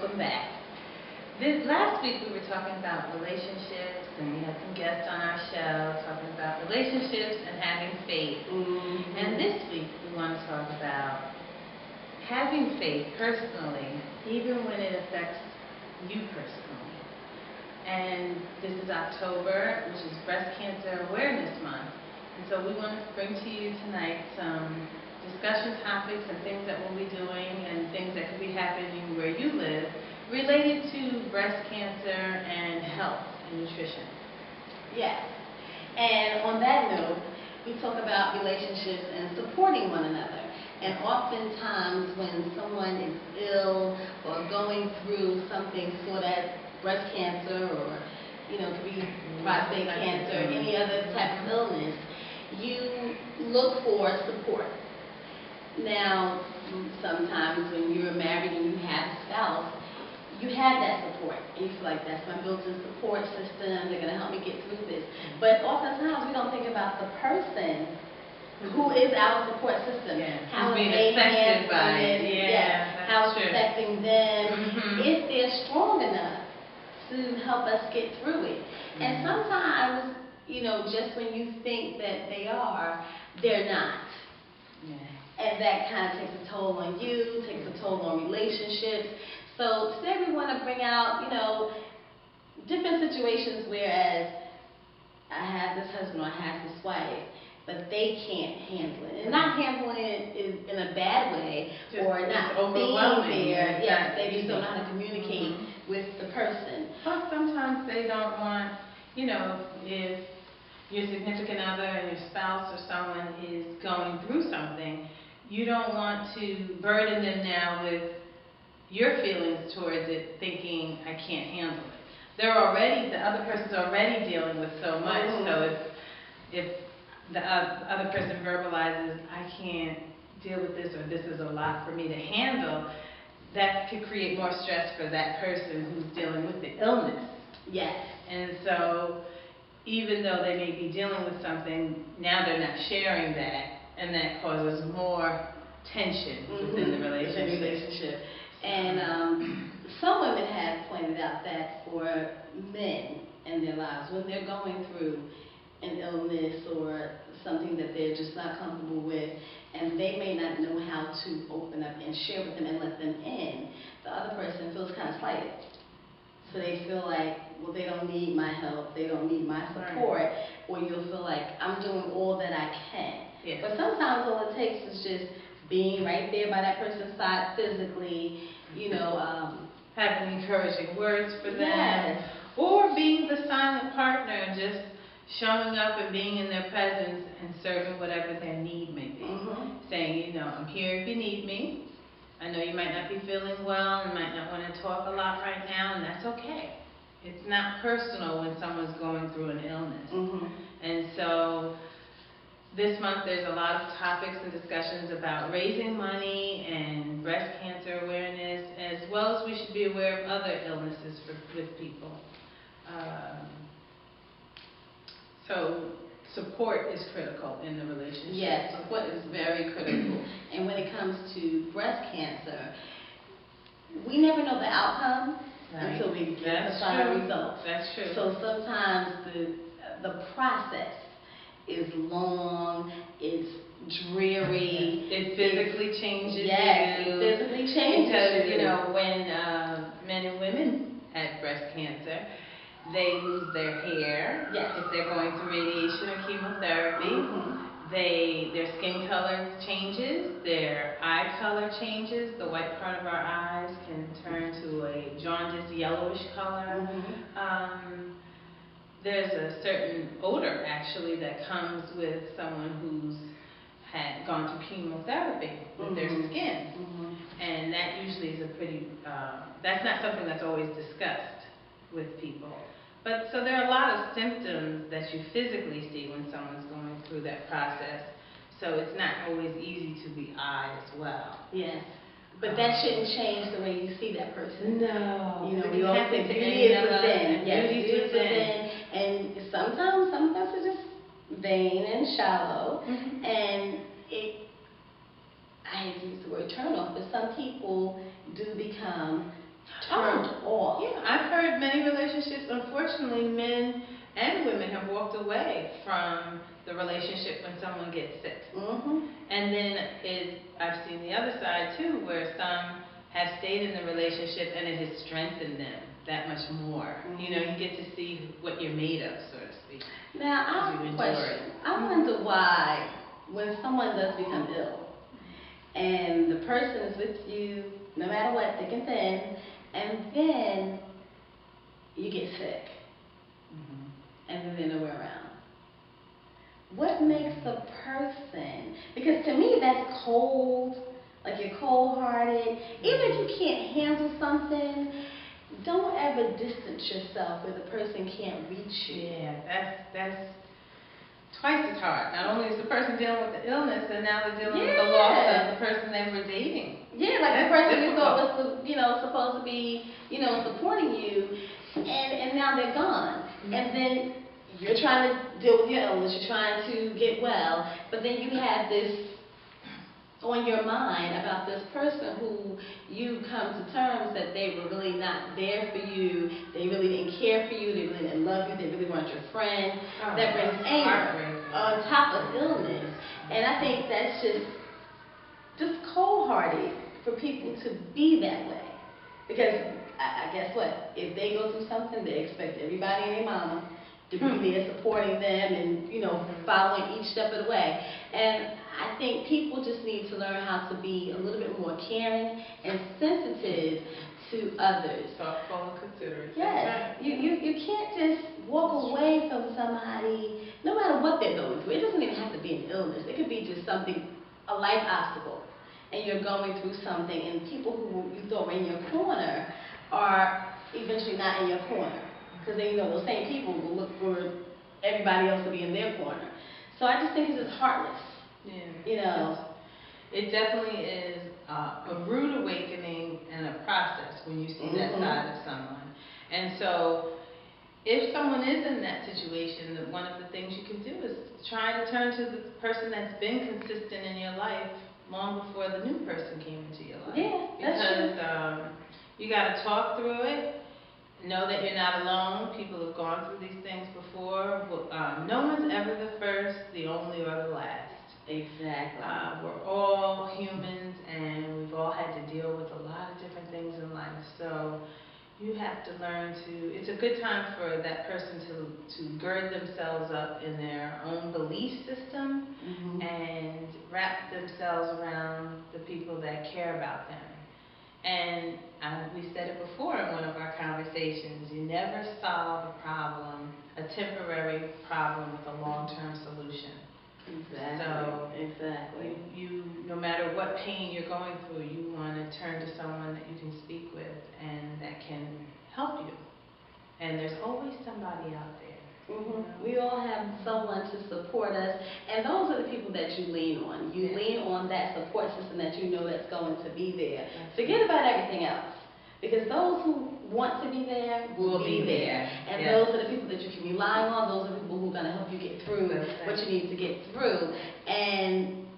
welcome back. Last week we were talking about relationships, and we had some guests on our show talking about relationships and having faith. And this week we want to talk about having faith personally, even when it affects you personally. And this is October, which is Breast Cancer Awareness Month. And so we want to bring to you tonight some discussion topics and things that we'll be doing and things that could be happening where you live related to breast cancer and health and nutrition. Yes. And on that note, we talk about relationships and supporting one another. And oftentimes when someone is ill or going through something sort of breast cancer or, could be prostate cancer or any other type of illness, you look for support. Now, sometimes when you're married and you have a spouse, you have that support, and you feel like that's my built-in support system, they're going to help me get through this. But oftentimes we don't think about the person who is our support system. How being affected by it. How it's affecting them, if they're strong enough to help us get through it. And sometimes, just when you think that they are, they're not. And that kind of takes a toll on you, takes a toll on relationships. So today we want to bring out, different situations whereas I have this husband or I have this wife, but they can't handle it. And not handling it is in a bad way or not being there. Yes, they just don't know how to communicate with the person. Plus sometimes they don't want, if your significant other and your spouse or someone is going through something, you don't want to burden them now with your feelings towards it, thinking, I can't handle it. The other person's already dealing with so much, so if the other person verbalizes, I can't deal with this, or this is a lot for me to handle, that could create more stress for that person who's dealing with the illness. Yes. And so, even though they may be dealing with something, now they're not sharing that, and that causes more tension within the relationship. And some women have pointed out that for men in their lives, when they're going through an illness or something that they're just not comfortable with, and they may not know how to open up and share with them and let them in, the other person feels kind of slighted. So they feel like, well, they don't need my help, they don't need my support, or you'll feel like I'm doing all that I can. Yes. But sometimes all it takes is just being right there by that person's side physically, having encouraging words for them, yes, or being the silent partner and just showing up and being in their presence and serving whatever their need may be. Saying, I'm here if you need me. I know you might not be feeling well and might not want to talk a lot right now, and that's okay. It's not personal when someone's going through an illness. And so this month there's a lot of topics and discussions about raising money and breast cancer awareness, as well as we should be aware of other illnesses with people. So support is critical in the relationship. Yes, support is very critical. And when it comes to breast cancer, we never know the outcome until we get the final results. That's true. So sometimes the process is long, it's dreary. It physically changes you. Yes, it physically changes you. Because, when men and women have breast cancer, they lose their hair. Yes. If they're going through radiation or chemotherapy. Their skin color changes, their eye color changes. The white part of our eyes can turn to a jaundiced yellowish color. There's a certain odor, actually, that comes with someone who's had gone through chemotherapy with their skin. And that usually is that's not something that's always discussed with people. But so there are a lot of symptoms that you physically see when someone's going through that process. So it's not always easy to the eye as well. Yes. But that shouldn't change the way you see that person. No. We always say beauty is within. Yes, beauty is within. And sometimes some of us are just vain and shallow. And I hate to use the word turn off, but some people do become turned off. Yeah, I've heard many relationships, unfortunately, men and women have walked away from the relationship when someone gets sick. And then I've seen the other side too, where some have stayed in the relationship and it has strengthened them that much more. You know, you get to see what you're made of, so to speak. Now, I have a question. I wonder why, when someone does become ill, and the person is with you, no matter what, thick and thin, and then you get sick, and then they're nowhere around. What makes the person, because to me that's cold, like you're cold-hearted. Even if you can't handle something, don't ever distance yourself where the person can't reach you. Yeah, that's twice as hard. Not only is the person dealing with the illness, and now they're dealing with the loss of the person they were dating. Yeah, like that's the person you thought was, supposed to be, supporting you, and now they're gone. And then you're trying to deal with your illness, you're trying to get well, but then you have this on your mind about this person who you come to terms that they were really not there for you, they really didn't care for you, they really didn't love you, they really weren't your friend. That brings anger on top of illness. And I think that's just cold-hearted for people to be that way. Because I guess what? If they go through something, they expect everybody and their mama to be there supporting them and, following each step of the way. And I think people just need to learn how to be a little bit more caring and sensitive to others. Thoughtful and considerate. Yes. You can't just walk away from somebody, no matter what they're going through. It doesn't even have to be an illness. It could be just something, a life obstacle, and you're going through something, and people who you thought were in your corner are eventually not in your corner. Because then, those same people will look for everybody else to be in their corner. So I just think it's just heartless. It definitely is a rude awakening and a process when you see that side of someone. And so if someone is in that situation, one of the things you can do is try to turn to the person that's been consistent in your life long before the new person came into your life. Yeah, that's true. Because you got to talk through it. Know that you're not alone. People have gone through these things before. No one's ever the first, the only, or the last. Exactly. We're all humans, and we've all had to deal with a lot of different things in life. So you have to learn to, it's a good time for that person to gird themselves up in their own belief system and wrap themselves around the people that care about them. And we said it before in one of our conversations, you never solve a problem, a temporary problem, with a long-term solution. Exactly. So exactly. You no matter what pain you're going through, you want to turn to someone that you can speak with and that can help you. And there's always somebody out there. We all have someone to support us, and those are the people that you lean on. You lean on that support system that you know that's going to be there. Forget about everything else, because those who want to be there will be there. And those are the people that you can rely on. Those are the people who are going to help you get through what you need to get through. And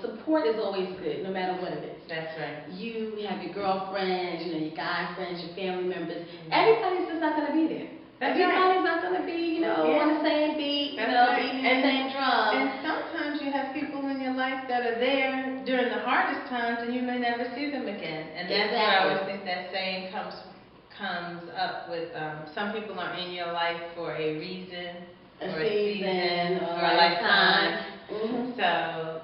support is always good, no matter what it is. That's right. You have your girlfriends, your guy friends, your family members. Everybody's just not going to be there. Everybody's not going to be, on the same beat, beating the same drum. And sometimes you have people in your life that are there during the hardest times, and you may never see them again. And that's where I always think that saying comes up with, some people are in your life for a reason, a season, or a lifetime. So,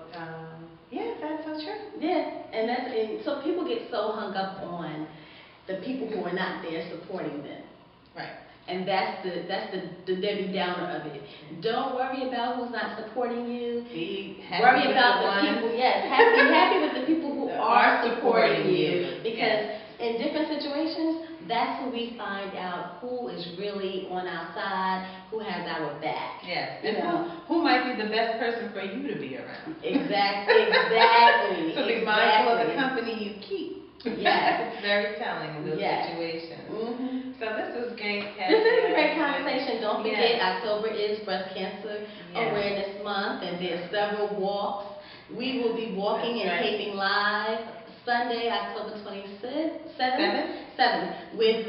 that's so true. Yeah, and so people get so hung up on the people who are not there supporting them. Right. And that's the Debbie Downer of it. Don't worry about who's not supporting you. Be happy worry with about the people. Yes, be happy with the people who are supporting you. Because in different situations, that's who we find out who is really on our side, who has our back. Yes. And who might be the best person for you to be around. Exactly. So be mindful of the company you keep. Yes. It's very telling in those situations. So this was great, Cathy. This is a great conversation. Don't forget, October is Breast Cancer Awareness Month, and there's several walks. We will be walking and taping live Sunday, October 27th. 7th, with,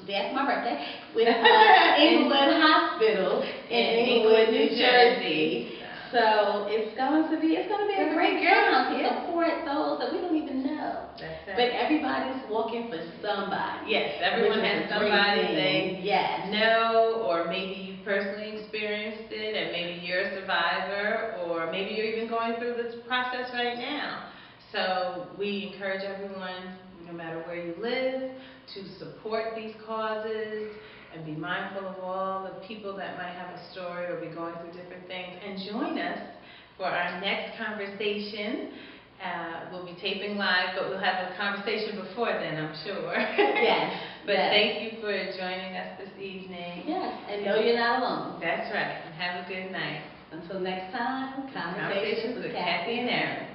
day after my birthday, with Inglewood Hospital in Inglewood, New Jersey. So it's going to be a great time to support those that we don't even know. That's it. But everybody's walking for somebody. Yes, everyone has somebody they know, or maybe you personally experienced it, and maybe you're a survivor, or maybe you're even going through this process right now. So we encourage everyone, no matter where you live, to support these causes and be mindful of all the people that might have a story or be going through different things. And join us for our next conversation. We'll be taping live, but we'll have a conversation before then, I'm sure. Yes. But thank you for joining us this evening. Yes, and know you're not alone. That's right. And have a good night. Until next time, Conversations with Cathy and Erin.